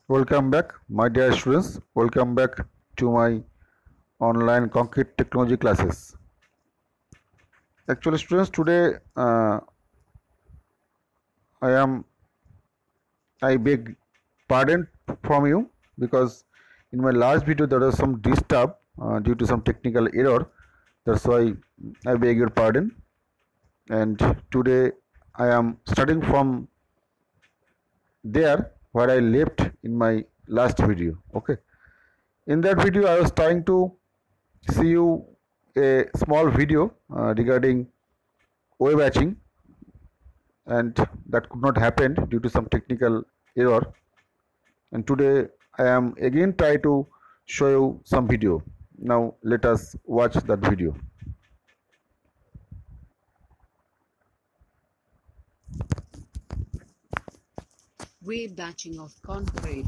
Welcome back, my dear students. Welcome back to my online concrete technology classes. Actually, students, today I beg pardon from you because in my last video there was some disturb due to some technical error. That's why I beg your pardon. And today I am starting from there where I left in my last video. Okay. In that video, I was trying to see you a small video regarding wave batching, and that could not happen due to some technical error. And today I am again try to show you some video. Now let us watch that video. Wave batching of concrete.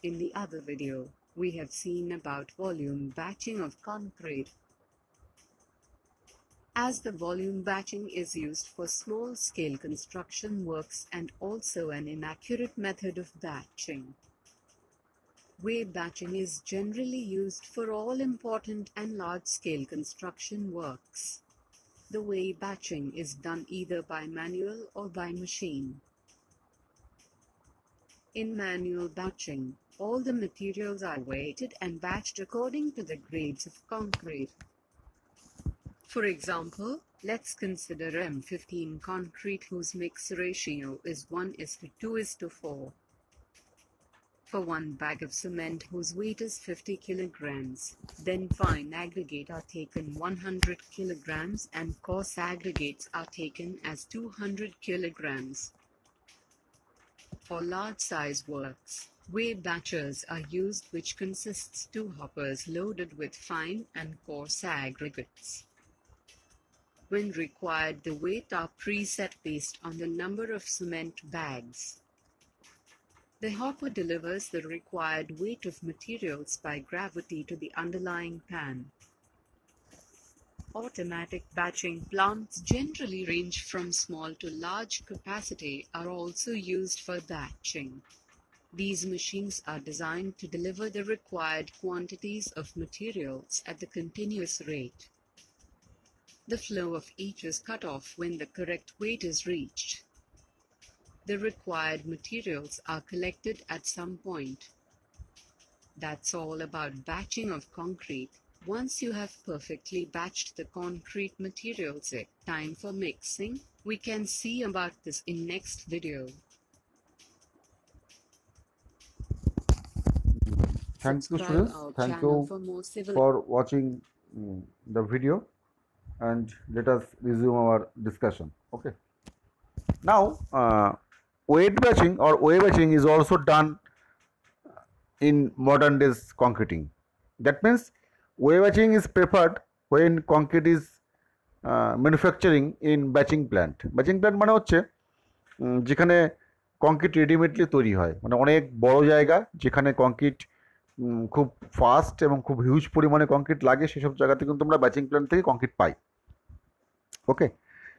In the other video, we have seen about volume batching of concrete. As the volume batching is used for small-scale construction works and also an inaccurate method of batching, wave batching is generally used for all important and large-scale construction works. The wave batching is done either by manual or by machine. In manual batching, all the materials are weighted and batched according to the grades of concrete. For example, let's consider M15 concrete whose mix ratio is 1:2:4. For one bag of cement whose weight is 50 kilograms, then fine aggregate are taken 100 kilograms and coarse aggregates are taken as 200 kilograms. For large-size works, wave batchers are used, which consists two hoppers loaded with fine and coarse aggregates. When required, the weight are preset based on the number of cement bags. The hopper delivers the required weight of materials by gravity to the underlying pan. Automatic batching plants generally range from small to large capacity are also used for batching. These machines are designed to deliver the required quantities of materials at the continuous rate. The flow of each is cut off when the correct weight is reached. The required materials are collected at some point. That's all about batching of concrete. Once you have perfectly batched the concrete materials, it's time for mixing. We can see about this in next video. Thank you, Subscribe students. our Thank channel you for more civil for watching the video, and let us resume our discussion. Okay. Now, weight batching or wave batching is also done in modern days concreting. That means wave batching is preferred when concrete is manufacturing in batching plant. Batching plant মানে হচ্ছে যেখানে concrete রেডিমেডলি তৈরি হয়, মানে অনেক বড় জায়গা যেখানে কংক্রিট খুব ফাস্ট এবং খুব হিউজ পরিমাণে কংক্রিট লাগে, সেসব জায়গাতে কিন্তু আমরা ব্যাচিং প্ল্যান্ট থেকে কংক্রিট পাই। Okay,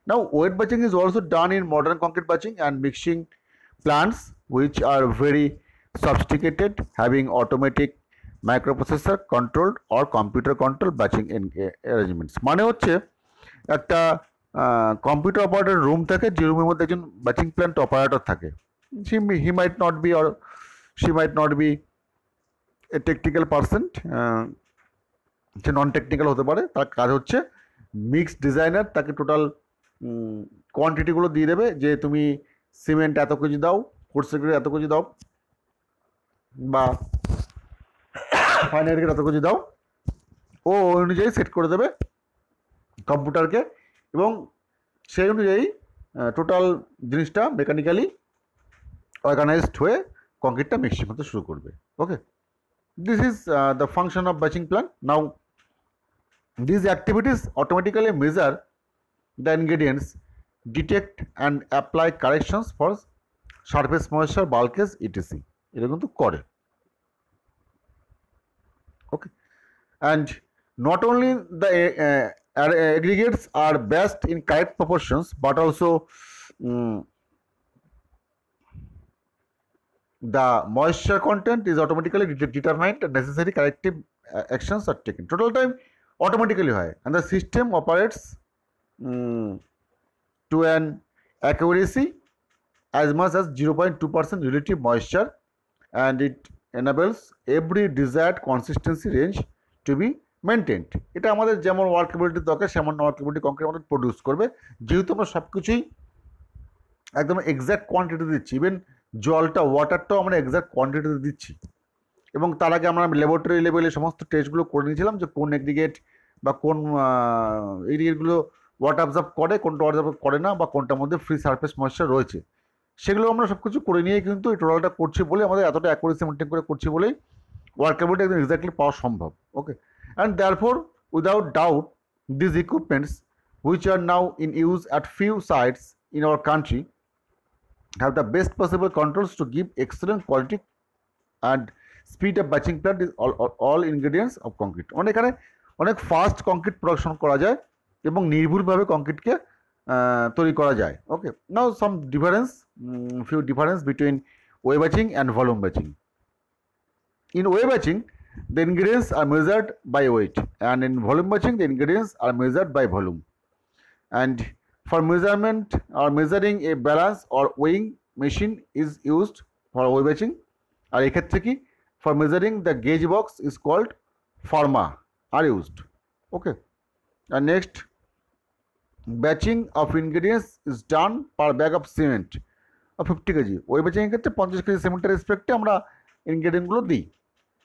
now weight batching is also done in modern concrete batching and mixing plants which are very sophisticated, having automatic microprocessor controlled or computer controlled batching arrangements. মানে হচ্ছে একটা কম্পিউটার অপারেটর রুম থাকে, যে রুমের মধ্যে একজন batching plant operator থাকে। He might not be or she might not be a technical person, সে নন টেকনিক্যাল হতে পারে। তার কাজ হচ্ছে মিক্স ডিজাইনার তাকে টোটাল কোয়ান্টিটিগুলো দিয়ে দেবে, যে তুমি সিমেন্ট এত কেজি দাও, কোর্সেগ্রেড এত কেজি দাও, বা ফাইন এগ্রেড এত কেজি দাও। ও ওই অনুযায়ী সেট করে দেবে কম্পিউটারকে, এবং সেই অনুযায়ী টোটাল জিনিসটা মেকানিক্যালি অর্গানাইজড হয়ে কংক্রিটটা মিক্সিং হতে শুরু করবে। Okay, this is the function of batching plant. Now these activities automatically measure the ingredients, detect and apply corrections for surface moisture, bulkage, etc. এটা কিন্তু করে। ওকে, and not only the aggregates are best in correct proportions, but also the moisture content is automatically determined and necessary corrective actions are taken. Total time automatically high, and the system operates to an accuracy as much as 0.2% relative moisture, and it enables every desired consistency range to be maintained. এটা আমাদের যেমন ওয়ার্কেবিলিটি দরকার সেমন ওয়ার্কেবিলিটি concrete আমাদের produce করবে, যেহেতু আমরা সব কিছুই একদম এক্স্যাক্ট কোয়ান্টিটি দিচ্ছি। ইভেন জলটা ওয়াটারটাও আমরা এক্স্যাক্ট কোয়ান্টিটিতে দিচ্ছি, এবং তার আগে আমরা ল্যাবরেটরি লেভেলে সমস্ত টেস্টগুলো করে নিয়েছিলাম যে কোন এগ্রিগেট বা কোন এরিয়াগুলো ওয়াটার অবজার্ভ করে, কোনটা অবজার্ভ করে না, বা কোনটার মধ্যে ফ্রি সারফেস ময়েশ্চার রয়েছে, সেগুলো আমরা সব কিছু করে নিয়ে কিন্তু এই টোটালটা করছি বলে আমাদের এতটা অ্যাকুরেসি মেনটেন করে করছি বলেই ওয়ার্কেবিলিটি একদম এক্স্যাক্টলি পাওয়া সম্ভব। Okay, and therefore without doubt this equipments which are now in use at few sites in our country have the best possible controls to give excellent quality and speed of batching plant is all ingredients of concrete। এখানে অনেক fast concrete production করা যায় এবং নির্ভুলভাবে কংক্রিটকে তৈরি করা যায়। Okay, now some difference, few difference between wave batching and volume batching. In wave batching, the ingredients are measured by weight, and in volume batching, the ingredients are measured by volume. And for measurement or measuring a balance or weighing machine is used for wave batching, আর এক্ষেত্রে কি for measuring the gauge box is called forma are used. Okay, and next, batching of ingredients is done per bag of cement of 50 kg। ওই batching এর ক্ষেত্রে 50 KG সিমেন্টের রেসপেক্টে আমরা ইনগ্রেডিয়েন্টগুলো দিই।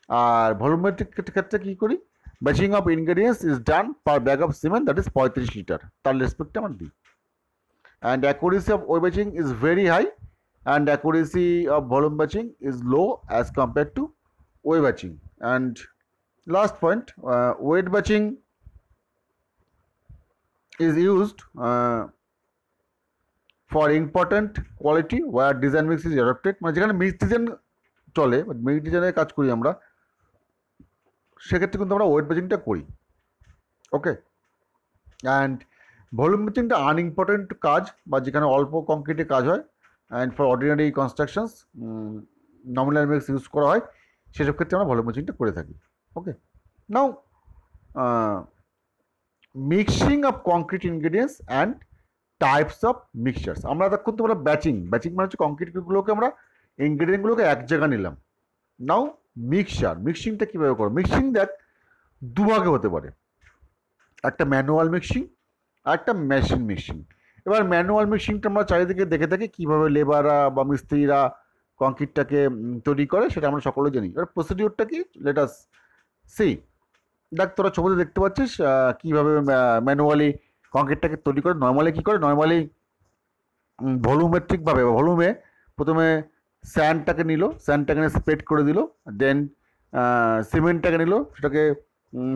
আর volumetric ক্ষেত্রে কী করি, batching of ingredients is done per bag of cement that is 35 litre, তার রেসপেক্টে আমরা দিই। And accuracy of weigh batching is very high and accuracy of volume batching is low as compare to weigh batching. And last point, weigh batching is used for important quality where design mix is adopted। মানে যেখানে mix design চলে, mix ডিজাইনের কাজ করি আমরা, সেক্ষেত্রে কিন্তু আমরা ওয়েট ব্যাচিংটা করি। ওকে, অ্যান্ড ভলিউম ব্যাচিংটা আনইম্পর্টেন্ট কাজ, বা যেখানে অল্প কংক্রিটে কাজ হয়, and for ordinary constructions nominal mix use করা হয়, সেসব ক্ষেত্রে আমরা ভলিউম ব্যাচিংটা করে থাকি। Okay, now mixing of concrete ingredients and types of mixtures. আমরা তখন তো আমরা ব্যাচিং মানে হচ্ছে কংক্রিটগুলোকে আমরা ইনগ্রেডিয়েন্টগুলোকে এক জায়গায় নিলাম। নাও মিক্সিংটা কীভাবে করো, মিক্সিং দেখ দুভাগে হতে পারে, একটা ম্যানুয়াল মিক্সিং আর একটা মেশিন মিক্সিং। এবার ম্যানুয়াল মিক্সিংটা আমরা চারিদিকে দেখে থাকি কীভাবে লেবাররা বা মিস্ত্রিরা কংক্রিটটাকে তৈরি করে, সেটা আমরা সকলে জানি। এবার প্রসিডিউরটা কি, লেট আস সি। দেখ তোরা ছবিতে দেখতে পাচ্ছিস কীভাবে ম্যানুয়ালি কংক্রিটটাকে তৈরি করে। নর্মালি কী করে, নর্মালি ভলিউমেট্রিকভাবে বা ভলিউমে প্রথমে স্যান্ডটাকে নিল, স্যান্ডটাকে স্প্রেড করে দিল, দেন সিমেন্টটাকে নিল, সেটাকে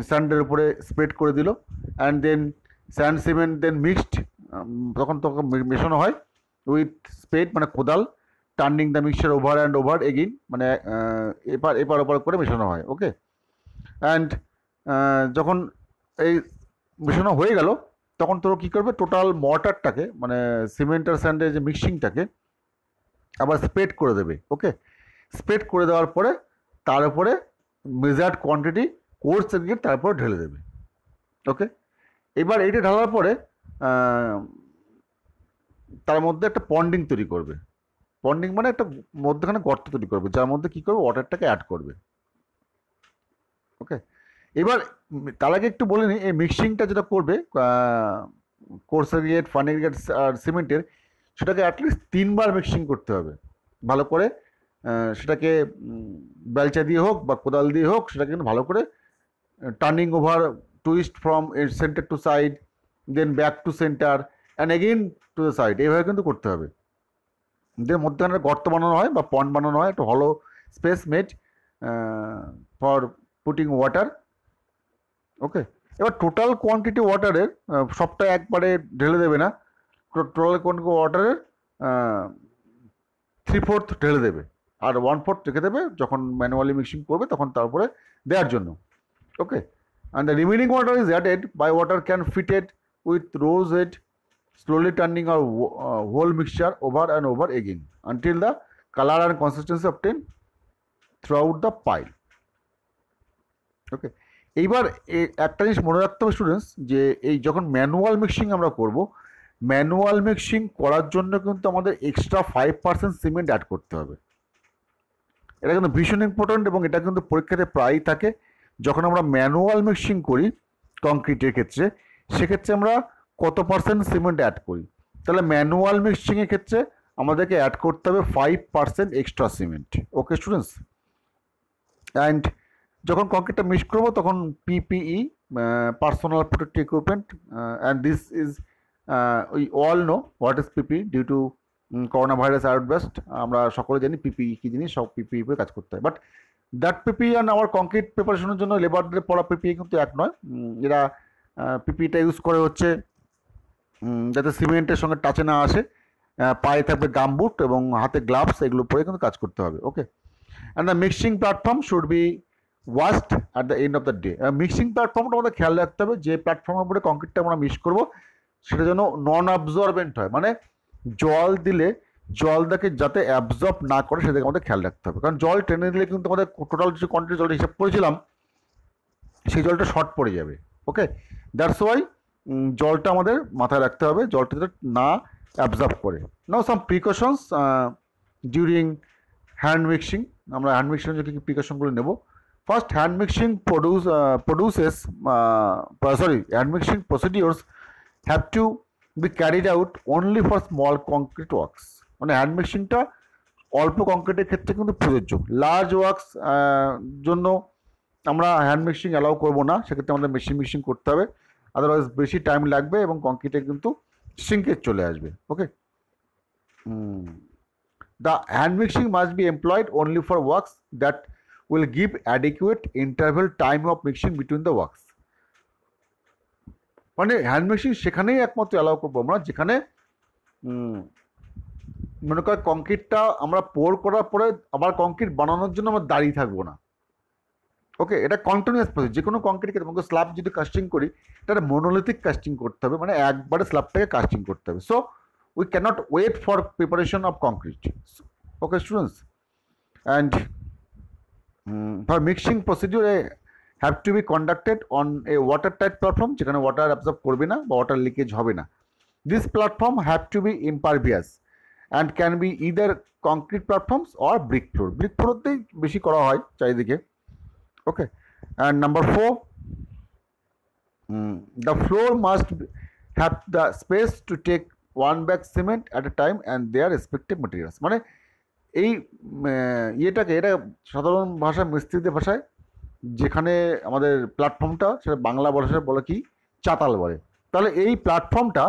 স্যান্ডের উপরে স্প্রেড করে দিল, and then sand cement then mixed, তখন মেশানো হয় উইথ স্প্রেড মানে কোদাল, turning the mixture over and over again, মানে এপার ওপার করে মেশানো হয়। ওকে, অ্যান্ড যখন এই মেশানো হয়ে গেল তখন তোর কী করবে, টোটাল মর্টারটাকে মানে সিমেন্ট আর স্যান্ডের যে মিক্সিংটাকে আবার স্প্রেড করে দেবে। ওকে, স্প্রেড করে দেওয়ার পরে তার উপরে মেজার্ড কোয়ান্টিটি কোর্স এগ্রিগেট তারপরে ঢেলে দেবে। ওকে, এবার এইটা ঢালার পরে তার মধ্যে একটা পন্ডিং তৈরি করবে। পন্ডিং মানে একটা মধ্যখানে গর্ত তৈরি করবে, যার মধ্যে কী করবে, ওয়াটারটাকে অ্যাড করবে। ওকে, এবার তার আগে একটু বলে নিই, এই মিক্সিংটা যেটা করবে কোর্স এগ্রিগেট, ফান এগ্রিগেট আর সিমেন্টের, সেটাকে অ্যাটলিস্ট 3 বার মিক্সিং করতে হবে ভালো করে। সেটাকে বেলচা দিয়ে হোক বা কোদাল দিয়ে হোক, সেটাকে কিন্তু ভালো করে turning over, twist from centre to side, then back to centre and again to the side, এইভাবে কিন্তু করতে হবে। দেন মধ্যখানে গর্ত বানানো হয় বা পন্ড বানানো হয়, একটা হলো space made for putting water. Okay, এবার টোটাল কোয়ান্টিটি ওয়াটারের সবটা একবারে ঢেলে দেবে না, টোটাল কোয়ান্টিটি ওয়াটারের 3/4 ঢেলে দেবে, আর 1/4 রেখে দেবে যখন ম্যানুয়ালি মিক্সিং করবে তখন তারপরে দেওয়ার জন্য। Okay, and the remaining water is added by water can fitted with rose head, slowly turning our whole mixture over and over again until the colour and consistency obtain throughout the pile. Okay, এইবার একটা জিনিস মনে রাখতে হবে students, যে এই যখন manual mixing আমরা করব, ম্যানুয়াল মিক্সিং করার জন্য কিন্তু আমাদের এক্সট্রা 5% সিমেন্ট অ্যাড করতে হবে। এটা কিন্তু ভীষণ ইম্পর্ট্যান্ট এবং এটা কিন্তু পরীক্ষাতে প্রায়ই থাকে। যখন আমরা ম্যানুয়াল মিক্সিং করি কংক্রিটের ক্ষেত্রে, সেক্ষেত্রে আমরা কত পার্সেন্ট সিমেন্ট অ্যাড করি, তাহলে ম্যানুয়াল মিক্সিংয়ের ক্ষেত্রে আমাদেরকে অ্যাড করতে হবে 5% extra cement. Okay students, and যখন কংক্রিটটা মিক্স করবো তখন PPE, personal protective equipment, and this is we all know what is PPE due to corona virus outburst. আমরা সকলে জানি পিপিই কী জিনিস, সব পিপিই করে কাজ করতে হয়। বাট দ্যাট পিপিই অ্যান্ড আমার কংক্রিট প্রিপারেশনের জন্য লেবারদের পড়া পিপিই কিন্তু এক নয়। এরা পিপিইটা ইউজ করে হচ্ছে যাতে সিমেন্টের সঙ্গে টাচে না আসে, পায়ে থাকবে গামবুট এবং হাতে গ্লাভস, এগুলো পরে কিন্তু কাজ করতে হবে। Okay, and the mixing platform should be washed at the end of the day. Mixing প্ল্যাটফর্মটা আমাদের খেয়াল রাখতে হবে, যে প্ল্যাটফর্মের উপরে কংক্রিটটা আমরা মিক্স করবো সেটা যেন নন অ্যাবজর্বেন্ট হয়, মানে জল দিলে জলটাকে যাতে অ্যাবজর্ব না করে সেটাকে আমাদের খেয়াল রাখতে হবে। কারণ জল টেনে দিলে কিন্তু আমাদের টোটাল যে কোয়ান্টিটি জলটা হিসাব করেছিলাম সেই জলটা শর্ট পড়ে যাবে। ওকে, দ্যাটস ওয়াই জলটা আমাদের মাথায় রাখতে হবে, জলটা যাতে না অ্যাবজর্ব করে। নাও সাম প্রিকশনস ডিউরিং হ্যান্ড মিক্সিং। আমরা হ্যান্ড মিক্সিং যে কী কী প্রিকশনগুলো নেব। First, hand mixing hand mixing procedures have to B carried out only for small concrete works. মানে হ্যান্ড মিক্সিংটা অল্প কংক্রিটের ক্ষেত্রে কিন্তু প্রযোজ্য। লার্জ ওয়ার্কস জন্য আমরা হ্যান্ড মিক্সিং অ্যালাউ করবো না, সেক্ষেত্রে আমাদের মেশিন মিক্সিং করতে হবে, আদারওয়াইজ বেশি টাইম লাগবে এবং কংক্রিটে কিন্তু সিঙ্কেজ চলে আসবে। ওকে, the hand mixing must be employed only for works that will give adequate interval time of mixing between the works. মানে হ্যান্ড মিক্সিং সেখানেই একমাত্র অ্যালাউ করবো আমরা যেখানে মনে কর কংক্রিটটা আমরা পোর করার পরে আবার কংক্রিট বানানোর জন্য আমরা দাঁড়িয়ে থাকবো না। ওকে, এটা কন্টিনিউয়াস প্রসেস। যে কোনো কংক্রিটকে তোমাকে স্ল্যাব যদি কাস্টিং করি, এটা মনোলিথিক কাস্টিং করতে হবে, মানে একবারে স্ল্যাবটাকে কাস্টিং করতে হবে। So we cannot wait for preparation of concrete. Okay students, and for mixing procedure have to be conducted on a watertight platform যেখানে ওয়াটার অ্যাবজর্ব করবে না বা ওয়াটার লিকেজ হবে না। This platform have to be impervious and can be either concrete platforms or brick floor. Brick floorতেই বেশি করা হয় চারিদিকে। Okay, and number 4, the floor must have the space to take one bag cement at a time and their respective materials. মানে এই ইয়েটাকে, এটা সাধারণ ভাষা মিস্ত্রিদের ভাষায় যেখানে আমাদের প্ল্যাটফর্মটা সেটা বাংলা ভাষায় বলে কি চাতাল বলে। তাহলে এই প্ল্যাটফর্মটা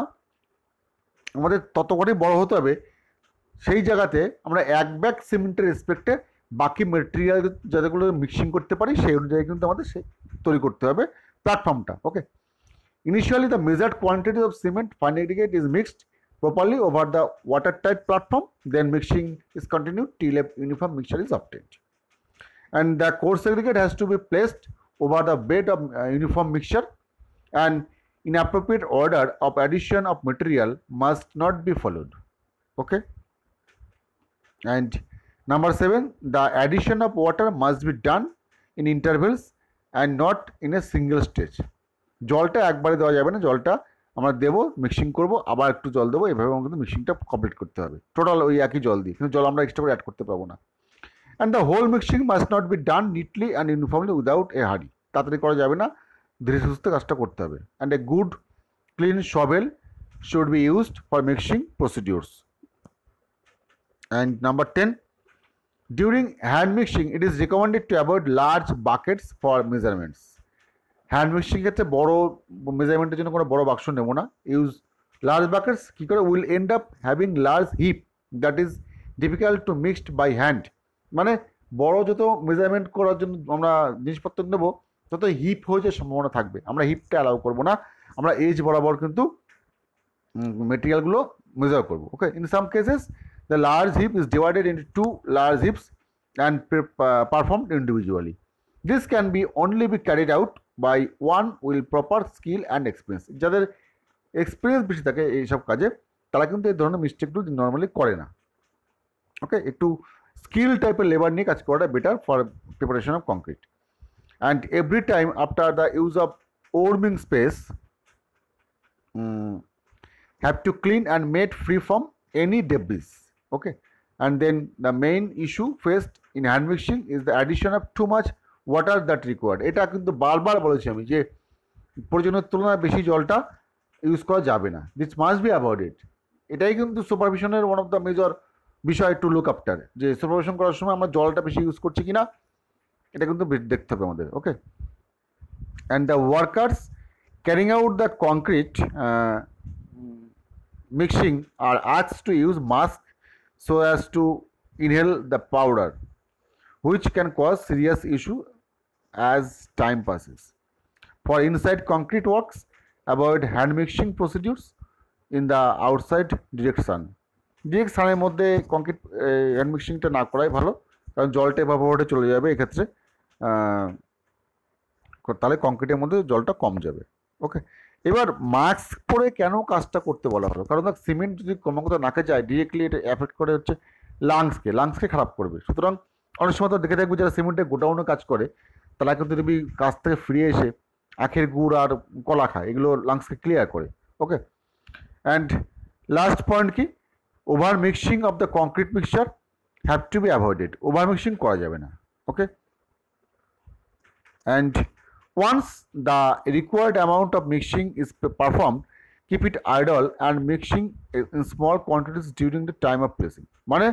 আমাদের ততখানি বড় হতে হবে সেই জায়গাতে আমরা এক ব্যাগ সিমেন্টের রেসপেক্টে বাকি মেটেরিয়াল যাদেরগুলো মিক্সিং করতে পারি সেই অনুযায়ী কিন্তু আমাদের সেই তৈরি করতে হবে প্ল্যাটফর্মটা। ওকে, initially the measured quantity of cement fine aggregate is mixed properly over the watertight platform, then mixing is continued till a uniform mixture is obtained, and the coarse aggregate has to be placed over the bed of uniform mixture, and inappropriate order of addition of material must not be followed. Okay, and number 7, the addition of water must be done in intervals and not in a single stage. জলটা একবারে দেওয়া যাবে না, জলটা আমরা দেবো, mixing করবো, আবার একটু জল দেবো, এভাবে আমাকে কিন্তু মিক্সিংটা কমপ্লিট করতে হবে টোটাল ওই একই জল দিয়ে, কিন্তু জল আমরা এক্সট্রা করে অ্যাড করতে পারবো না। And the whole mixing must not be done neatly and uniformly without a hurry. তাড়াতাড়ি করা যাবে না, ধীরে সুস্থে কাজটা করতে হবে। And a good clean shovel should be used for mixing procedures. And number 10, during hand mixing it is recommended to avoid large buckets for measurements. Hand mixing ক্ষেত্রে বড় মেজারমেন্টের জন্য কোনো বড় বাক্স নেব না। Use large buckets. কী করে? Will end up having large heap that is difficult to mixed by hand. মানে বড় যত মেজারমেন্ট করার জন্য আমরা জিনিসপত্র নেব তত হিপ হয়ে যাওয়ার সম্ভাবনা থাকবে। আমরা হিপটা অ্যালাউ করবো না, আমরা এজ বরাবর কিন্তু মেটেরিয়ালগুলো মেজার করবো। Okay, in some cases the large heap is divided into 2 large heaps and performed individually. This can be only be carried out by one will proper skill and experience. যাদের experience বেশি থাকে এইসব কাজে তারা কিন্তু এই ধরনের মিস্টেকগুলো নর্মালি করে না। ওকে, একটু স্কিল টাইপের লেবার নিয়ে কাজ করাটা better for preparation of concrete. And every time after the use of warming space have to clean and made free from any debris. Okay, and then the main issue faced in hand mixing is the addition of too much water that required. এটা কিন্তু বারবার বলেছি আমি যে প্রয়োজনের তুলনায় বেশি জলটা ইউজ করা যাবে না, দিস মাস্ট বি অ্যাভয়েডেড। এটাই কিন্তু সুপারভিশনের ওয়ান অফ দ্য মেজর বিষয় টু লুক আফটার, যে সুপারভিশন করার সময় আমরা জলটা বেশি ইউজ করছি কিনা এটা কিন্তু দেখতে হবে আমাদের। Okay, and the workers carrying out the concrete mixing are asked to use mask so as to inhale the powder, which can cause serious issue as time passes. For inside concrete works, avoid hand mixing procedures in the outside direct sun. Direct সানের মধ্যে concrete hand মিক্সিংটা না করাই ভালো, কারণ জলটা এভাবে চলে যাবে এক্ষেত্রে, তাহলে কংক্রিটের মধ্যে জলটা কম যাবে। ওকে, এবার মাস্ক পরে কেন কাজটা করতে বলা হলো, কারণ সিমেন্ট যদি ক্রমাগত নাকে যায় ডিরেক্টলি এটা এফেক্ট করে হচ্ছে লাংসকে খারাপ করবে। সুতরাং অনেক সময় তো দেখে থাকবে যারা সিমেন্টের গোডাউনে কাজ করে তারা কিন্তু যদি কাজ থেকে ফিরে এসে আখের গুড় আর কলা খায়, এগুলো লাংসকে ক্লিয়ার করে। ওকে, অ্যান্ড লাস্ট পয়েন্ট কি, over mixing of the concrete mixture have to be avoided. Over mixing করা যাবে না। ওকে, and once the required amount of mixing is performed, keep it idle and mixing in small quantities during the time of placing. মানে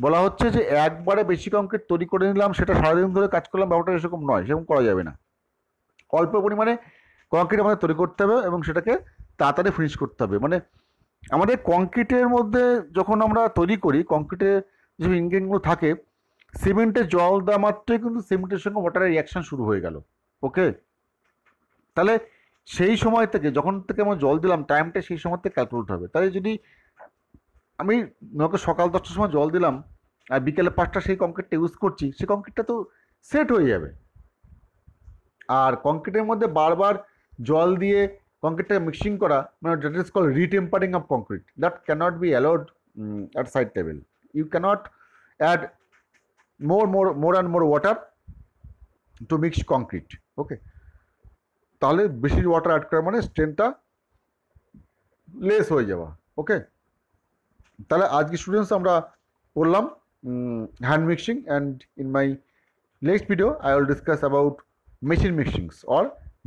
বলা হচ্ছে যে একবারে বেশি concrete তৈরি করে নিলাম, সেটা সারাদিন ধরে কাজ করলাম, ব্যাপারটা এরকম নয়, সেরকম করা যাবে না। অল্প পরিমাণে কংক্রিট আমাদের তৈরি করতে হবে এবং সেটাকে তাড়াতাড়ি ফিনিশ করতে হবে। মানে আমাদের কংক্রিটের মধ্যে যখন আমরা তৈরি করি, কংক্রিটের যে ইনগ্রেডিয়েন্টগুলো থাকে, সিমেন্টে জল দেওয়া মাত্রই কিন্তু সিমেন্টের সঙ্গে ওয়াটারের রিয়াকশান শুরু হয়ে গেল। ওকে, তাহলে সেই সময় থেকে যখন থেকে আমরা জল দিলাম টাইমটা সেই সময় থেকে ক্যালকুলেট হবে। তাই যদি আমি সকাল 10টার সময় জল দিলাম আর বিকেলে 5টা সেই কংক্রিটটা ইউজ করছি, সেই কংক্রিটটা তো সেট হয়ে যাবে। আর কংক্রিটের মধ্যে বারবার জল দিয়ে কংক্রিটটা মিক্সিং করা মানে that is called retempering of concrete, that cannot be allowed at side level. You cannot add more and more water to mix concrete. Okay, তাহলে বেশি ওয়াটার অ্যাড করা মানে স্ট্রেংথটা লেস হয়ে যাওয়া। ওকে, তাহলে আজকে স্টুডেন্টস আমরা পড়লাম hand mixing, and in my next video I will discuss about machine mixings or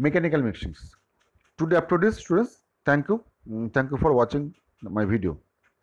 mechanical mixings. Today up to this, students, thank you for watching my video.